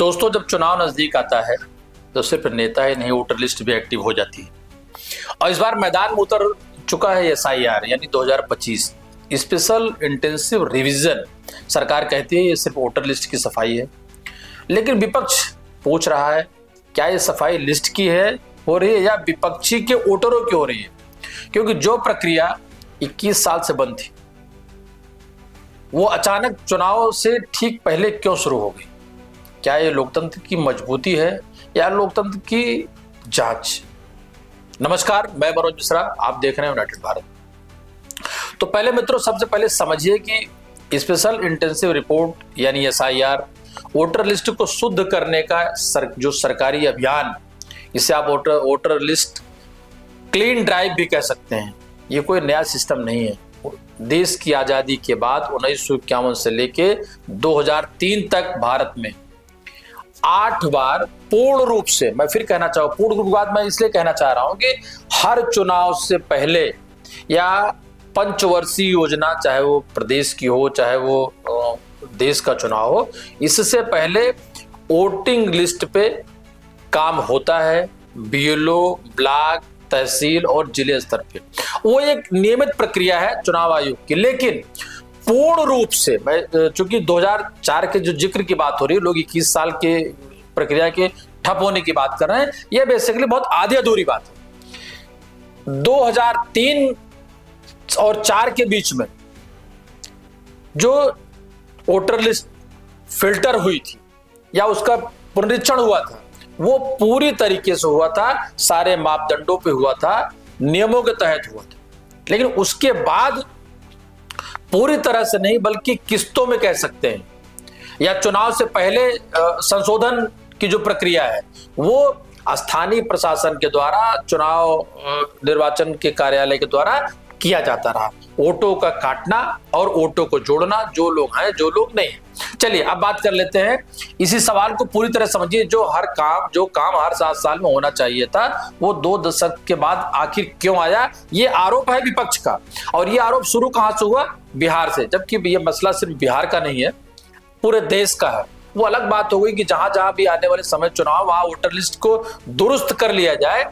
दोस्तों, जब चुनाव नजदीक आता है तो सिर्फ नेता ही नहीं, वोटर लिस्ट भी एक्टिव हो जाती है। और इस बार मैदान में उतर चुका है एसआईआर यानी 2025 स्पेशल इंटेंसिव रिवीजन। सरकार कहती है ये सिर्फ वोटर लिस्ट की सफाई है, लेकिन विपक्ष पूछ रहा है क्या ये सफाई लिस्ट की है हो रही है या विपक्षी के वोटरों की हो रही है? क्योंकि जो प्रक्रिया 21 साल से बंद थी वो अचानक चुनाव से ठीक पहले क्यों शुरू हो गई? क्या ये लोकतंत्र की मजबूती है या लोकतंत्र की जांच? नमस्कार, मैं मनोज मिश्रा, आप देख रहे हैं यूनाइटेड भारत। तो पहले मित्रों, सबसे पहले समझिए कि स्पेशल इंटेंसिव रिपोर्ट यानी एसआईआर वोटर लिस्ट को शुद्ध करने का जो सरकारी अभियान, इसे आप वोटर लिस्ट क्लीन ड्राइव भी कह सकते हैं। ये कोई नया सिस्टम नहीं है। देश की आजादी के बाद 1951 से लेके 2003 तक भारत में 8 बार पूर्ण रूप से, मैं फिर कहना चाहूँ पूर्ण रूप की बात मैं इसलिए कहना चाह रहा हूं कि हर चुनाव से पहले या पंचवर्षीय योजना, चाहे वो प्रदेश की हो चाहे वो देश का चुनाव हो, इससे पहले वोटिंग लिस्ट पे काम होता है बीएलओ, ब्लॉक, तहसील और जिले स्तर पे। वो एक नियमित प्रक्रिया है चुनाव आयोग की। लेकिन पूर्ण रूप से, मैं चूंकि 2004 के जो जिक्र की बात हो रही है, लोग 21 साल के प्रक्रिया के ठप होने की बात कर रहे हैं, ये बेसिकली बहुत आधी अधूरी बात है। 2003 और 4 के बीच में जो वोटर लिस्ट फिल्टर हुई थी या उसका पुनरीक्षण हुआ था, वो पूरी तरीके से हुआ था, सारे मापदंडों पे हुआ था, नियमों के तहत हुआ था। लेकिन उसके बाद पूरी तरह से नहीं बल्कि किस्तों में कह सकते हैं, या चुनाव से पहले संशोधन की जो प्रक्रिया है वो स्थानीय प्रशासन के द्वारा, चुनाव निर्वाचन के कार्यालय के द्वारा किया जाता रहा। वोटों का काटना और वोटों को जोड़ना, जो लोग हैं जो लोग नहीं। चलिए अब बात कर लेते हैं इसी सवाल को पूरी तरह समझिए। जो काम हर 7 साल में होना चाहिए था वो 2 दशक के बाद आखिर क्यों आया? ये आरोप है विपक्ष का। और ये आरोप शुरू कहां से हुआ? बिहार से। जबकि ये मसला सिर्फ बिहार का नहीं है, पूरे देश का है। वो अलग बात हो गई कि जहां जहां भी आने वाले समय चुनाव, वहां वोटर लिस्ट को दुरुस्त कर लिया जाए,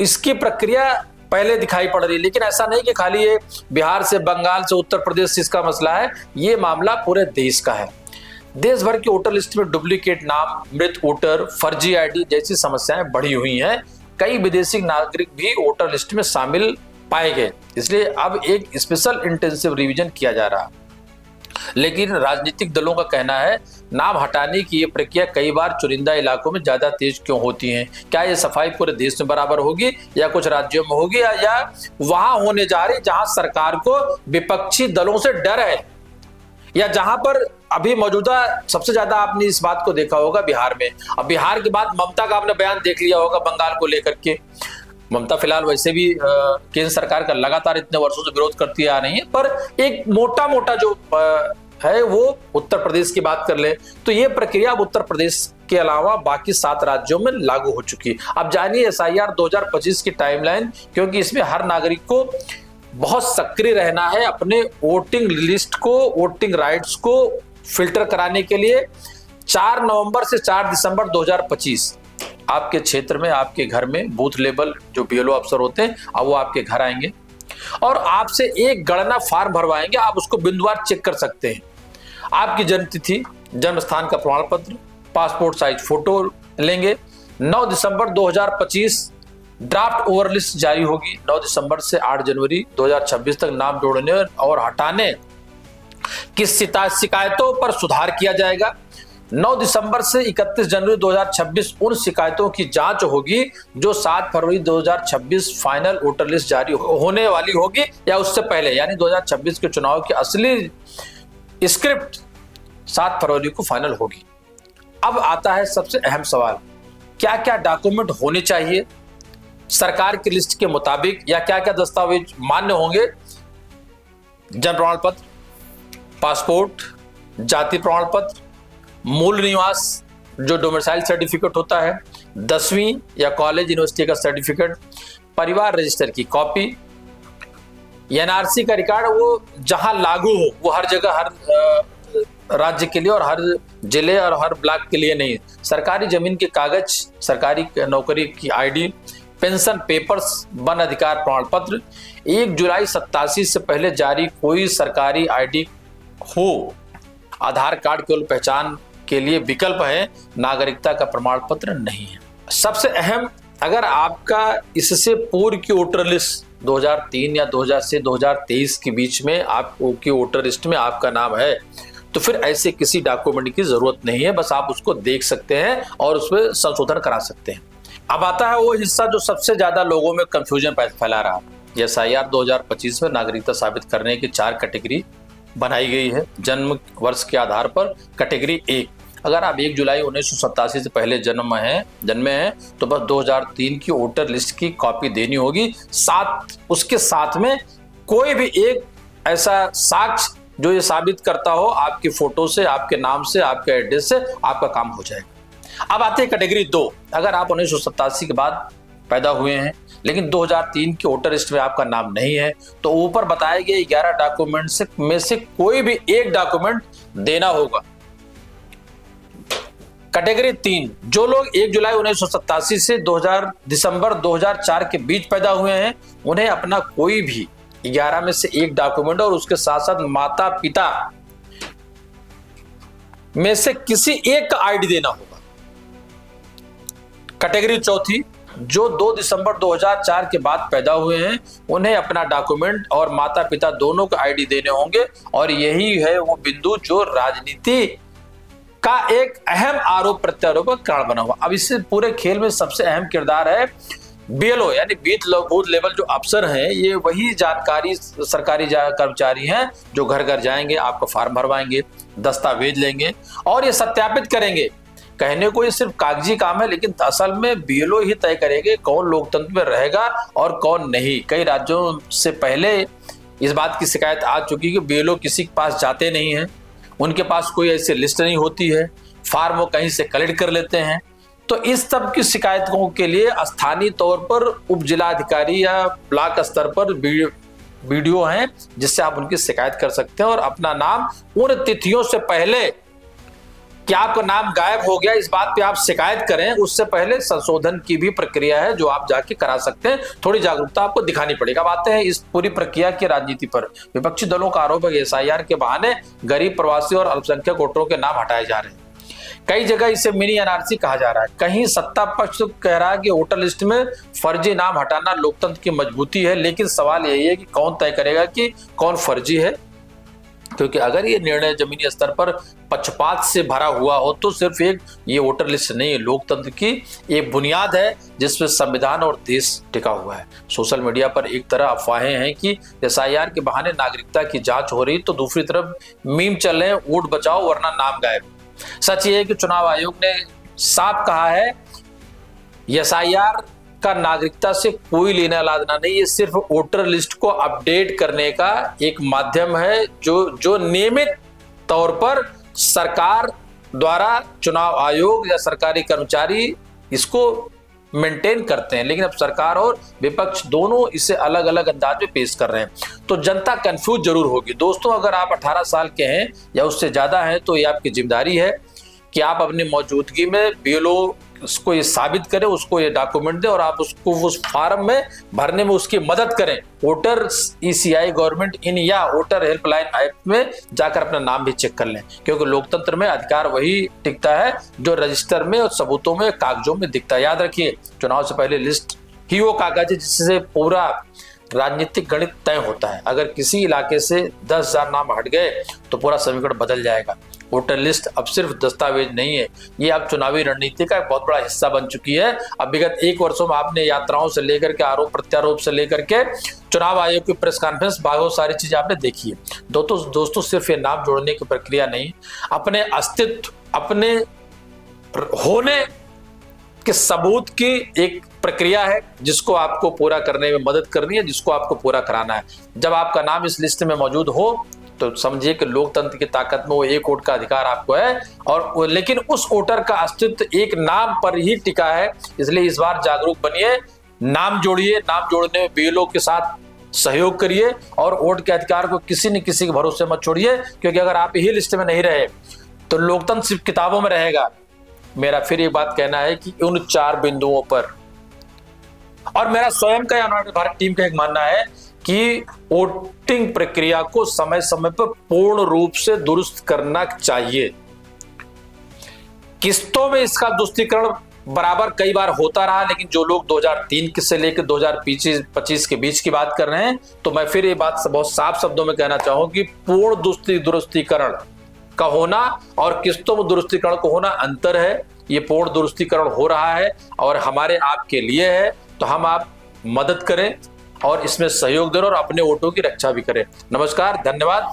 इसकी प्रक्रिया पहले दिखाई पड़ रही है। लेकिन ऐसा नहीं कि खाली ये बिहार से, बंगाल से, उत्तर प्रदेश से इसका मसला है, ये मामला पूरे देश का है। देश भर की वोटर लिस्ट में डुप्लीकेट नाम, मृत वोटर, फर्जी आईडी जैसी समस्याएं बढ़ी हुई हैं। कई विदेशी नागरिक भी वोटर लिस्ट में शामिल पाए गए। इसलिए अब एक स्पेशल इंटेंसिव रिवीजन किया जा रहा है। लेकिन राजनीतिक दलों का कहना है नाम हटाने की ये प्रक्रिया कई बार चुनिंदा इलाकों में ज्यादा तेज क्यों होती है? क्या ये सफाई पूरे देश में बराबर होगी या कुछ राज्यों में होगी, या वहां होने जा रही जहां सरकार को विपक्षी दलों से डर है, या जहां पर अभी मौजूदा सबसे ज्यादा आपने इस बात को देखा होगा बिहार में। अब बिहार के बाद ममता का आपने बयान देख लिया होगा बंगाल को लेकर के। ममता फिलहाल वैसे भी केंद्र सरकार का लगातार इतने वर्षों से विरोध करती आ रही है, पर एक मोटा मोटा जो है वो उत्तर प्रदेश की बात कर ले तो ये प्रक्रिया अब उत्तर प्रदेश के अलावा बाकी 7 राज्यों में लागू हो चुकी है। अब जानिए एसआईआर 2025 की टाइमलाइन, क्योंकि इसमें हर नागरिक को बहुत सक्रिय रहना है अपने वोटिंग लिस्ट को, वोटिंग राइट्स को फिल्टर कराने के लिए। 4 नवंबर से 4 दिसंबर 2025 आपके क्षेत्र में, आपके घर में बूथ लेवल जो बीएलओ अफसर होते हैं, अब वो आपके घर आएंगे और आपसे एक गणना फार्म भरवाएंगे। आप उसको बिंदुवार चेक कर सकते हैं। आपकी जन्मतिथि, जन्म स्थान का प्रमाण पत्र, पासपोर्ट साइज फोटो लेंगे। 9 दिसंबर 2025 ड्राफ्ट ओवर लिस्ट जारी होगी। 9 दिसंबर से 8 जनवरी 2026 तक नाम जोड़ने और हटाने की शिकायतों पर सुधार किया जाएगा। 9 दिसंबर से 31 जनवरी 2026 उन शिकायतों की जांच होगी जो 7 फरवरी 2026 फाइनल वोटर लिस्ट जारी होने वाली होगी या उससे पहले, यानी 2026 के चुनाव की असली स्क्रिप्ट 7 फरवरी को फाइनल होगी। अब आता है सबसे अहम सवाल, क्या क्या डॉक्यूमेंट होने चाहिए सरकार की लिस्ट के मुताबिक, या क्या क्या दस्तावेज मान्य होंगे? जन्म प्रमाण पत्र, पासपोर्ट, जाति प्रमाण पत्र, मूल निवास जो डोमिसाइल सर्टिफिकेट होता है, 10वीं या कॉलेज यूनिवर्सिटी का सर्टिफिकेट, परिवार रजिस्टर की कॉपी, एनआरसी का रिकॉर्ड, वो जहां लागू हो वो हर जगह हर राज्य के लिए और हर जिले और हर ब्लॉक के लिए नहीं। सरकारी जमीन के कागज, सरकारी नौकरी की आईडी, पेंशन पेपर्स, वन अधिकार प्रमाण पत्र, 1 जुलाई 87 से पहले जारी कोई सरकारी आईडी हो, आधार कार्ड केवल पहचान के लिए विकल्प है, नागरिकता का प्रमाण पत्र नहीं है। सबसे अहम, अगर आपका इससे पूर्व की वोटर लिस्ट 2003 या 2000 से 2023 के बीच में आपकी वोटर लिस्ट में आपका नाम है, तो फिर ऐसे किसी डॉक्यूमेंट की जरूरत नहीं है, बस आप उसको देख सकते हैं और उसमें संशोधन करा सकते हैं। अब आता है वो हिस्सा जो सबसे ज्यादा लोगों में कंफ्यूजन फैला रहा है। एसआईआर 2025 में नागरिकता साबित करने की 4 कैटेगरी बनाई गई है। जन्म वर्ष के आधार पर कैटेगरी 1, अगर आप 1 जुलाई 1987 से पहले जन्मे हैं तो बस 2003 की वोटर लिस्ट की कॉपी देनी होगी। उसके साथ में कोई भी एक ऐसा साक्ष्य जो ये साबित करता हो आपकी फोटो से, आपके नाम से, आपके एड्रेस से, आपका काम हो जाएगा। अब आते हैं कैटेगरी 2, अगर आप 1987 के बाद पैदा हुए हैं लेकिन 2003 की वोटर लिस्ट में आपका नाम नहीं है, तो ऊपर बताए गए 11 डॉक्यूमेंट में से कोई भी एक डॉक्यूमेंट देना होगा। कैटेगरी 3, जो लोग 1 जुलाई 1987 से दिसंबर 2004 के बीच पैदा हुए हैं, उन्हें अपना कोई भी 11 में से एक डॉक्यूमेंट और उसके साथ साथ माता पिता में से किसी एक का आईडी देना होगा। कैटेगरी 4, जो 2 दिसंबर 2004 के बाद पैदा हुए हैं, उन्हें अपना डॉक्यूमेंट और माता पिता दोनों का आईडी देने होंगे। और यही है वो बिंदु जो राजनीति का एक अहम आरोप प्रत्यारोप का कारण बना हुआ। अब इससे पूरे खेल में सबसे अहम किरदार है बीएलओ, यानी बूथ लेवल जो अफसर हैं, ये वही जानकारी सरकारी कर्मचारी हैं जो घर घर जाएंगे, आपका फॉर्म भरवाएंगे, दस्तावेज लेंगे और ये सत्यापित करेंगे। कहने को ये सिर्फ कागजी काम है, लेकिन असल में बीएलओ ही तय करेंगे कौन लोकतंत्र में रहेगा और कौन नहीं। कई राज्यों से पहले इस बात की शिकायत आ चुकी कि बीएलओ किसी के पास जाते नहीं हैं, उनके पास कोई ऐसी लिस्ट नहीं होती है, फार्म वो कहीं से कलेक्ट कर लेते हैं। तो इस सब की शिकायतों के लिए स्थानीय तौर पर उप जिलाधिकारी या ब्लॉक स्तर पर वीडियो हैं जिससे आप उनकी शिकायत कर सकते हैं और अपना नाम उन तिथियों से पहले कि आपका नाम गायब हो गया इस बात पे आप शिकायत करें, उससे पहले संशोधन की भी प्रक्रिया है जो आप जाके करा सकते हैं। थोड़ी जागरूकता आपको दिखानी पड़ेगी। अब आते हैं इस पूरी प्रक्रिया की राजनीति पर। विपक्षी दलों का आरोप है कि एसआईआर के बहाने गरीब, प्रवासी और अल्पसंख्यक वोटरों के नाम हटाए जा रहे हैं। कई जगह इसे मिनी एनआरसी कहा जा रहा है। कहीं सत्ता पक्ष कह रहा है कि वोटर लिस्ट में फर्जी नाम हटाना लोकतंत्र की मजबूती है, लेकिन सवाल यही है कि कौन तय करेगा कि कौन फर्जी है, क्योंकि अगर ये निर्णय जमीनी स्तर पर पक्षपात से भरा हुआ हो तो सिर्फ ये वोटर लिस्ट नहीं है, लोकतंत्र की एक बुनियाद है जिसमें संविधान और देश टिका हुआ है। सोशल मीडिया पर एक तरह अफवाहें हैं कि एसआईआर के बहाने नागरिकता की जांच हो रही, तो दूसरी तरफ मीम चल रहे हैं, वोट बचाओ वरना नाम गायब। सच ये है कि चुनाव आयोग ने साफ कहा है एसआईआर का नागरिकता से कोई लेना लादना नहीं, ये सिर्फ वोटर लिस्ट को अपडेट करने का एक माध्यम है जो नियमित तौर पर सरकार द्वारा चुनाव आयोग या सरकारी कर्मचारी इसको मेंटेन करते हैं। लेकिन अब सरकार और विपक्ष दोनों इसे अलग अलग अंदाज में पेश कर रहे हैं, तो जनता कंफ्यूज जरूर होगी। दोस्तों, अगर आप 18 साल के हैं या उससे ज्यादा हैं तो ये आपकी जिम्मेदारी है कि आप अपनी मौजूदगी में बीएलओ उसको ये साबित करें, उसको ये डॉक्यूमेंट दें और आप उसको उस फार्म में भरने में उसकी मदद करें। वोटर ईसीआई गवर्नमेंट इन या वोटर हेल्पलाइन ऐप में जाकर अपना नाम भी चेक कर लें, क्योंकि लोकतंत्र में अधिकार वही टिकता है जो रजिस्टर में और सबूतों में, कागजों में दिखता है। याद रखिए, चुनाव से पहले लिस्ट ही वो कागज है जिससे पूरा राजनीतिक गणित तय होता है। अगर किसी इलाके से 10,000 नाम हट गए तो पूरा समीकरण बदल जाएगा। वोटर लिस्ट अब सिर्फ दस्तावेज नहीं है, ये अब चुनावी रणनीति का एक बहुत बड़ा हिस्सा बन चुकी है। अब विगत 1 वर्षों में आपने यात्राओं से लेकर के आरोप प्रत्यारोप से लेकर के चुनाव आयोग की प्रेस कॉन्फ्रेंस, बहुत सारी चीजें आपने देखी है। दोस्तों सिर्फ ये नाम जोड़ने की प्रक्रिया नहीं, अपने अस्तित्व, अपने होने के सबूत की एक प्रक्रिया है जिसको आपको पूरा करने में मदद करनी है, जिसको आपको पूरा कराना है। जब आपका नाम इस लिस्ट में मौजूद हो तो समझिए कि लोकतंत्र की ताकत में वो एक वोट का अधिकार आपको है, और लेकिन उस वोटर का अस्तित्व एक नाम पर ही टिका है। इसलिए इस बार जागरूक बनिए, नाम जोड़िए। नाम जोड़ने में बीएलओ के साथ सहयोग करिए और वोट के अधिकार को किसी न किसी के भरोसे मत छोड़िए, क्योंकि अगर आप यही लिस्ट में नहीं रहे तो लोकतंत्र सिर्फ किताबों में रहेगा। मेरा फिर एक बात कहना है कि उन 4 बिंदुओं पर, और मेरा स्वयं का यूनाइटेड भारत टीम का एक मानना है कि वोटिंग प्रक्रिया को समय समय पर पूर्ण रूप से दुरुस्त करना चाहिए। किस्तों में इसका दुरुस्तीकरण बराबर कई बार होता रहा, लेकिन जो लोग 2003 से लेकर 2025 के बीच की बात कर रहे हैं, तो मैं फिर ये बात बहुत साफ शब्दों में कहना चाहूं कि पूर्ण दुरुस्तीकरण का होना और किस्तों में दुरुस्तीकरण को होना अंतर है। ये पूर्ण दुरुस्तीकरण हो रहा है और हमारे आपके लिए है, तो हम आप मदद करें और इसमें सहयोग दें और अपने वोटों की रक्षा भी करें। नमस्कार, धन्यवाद।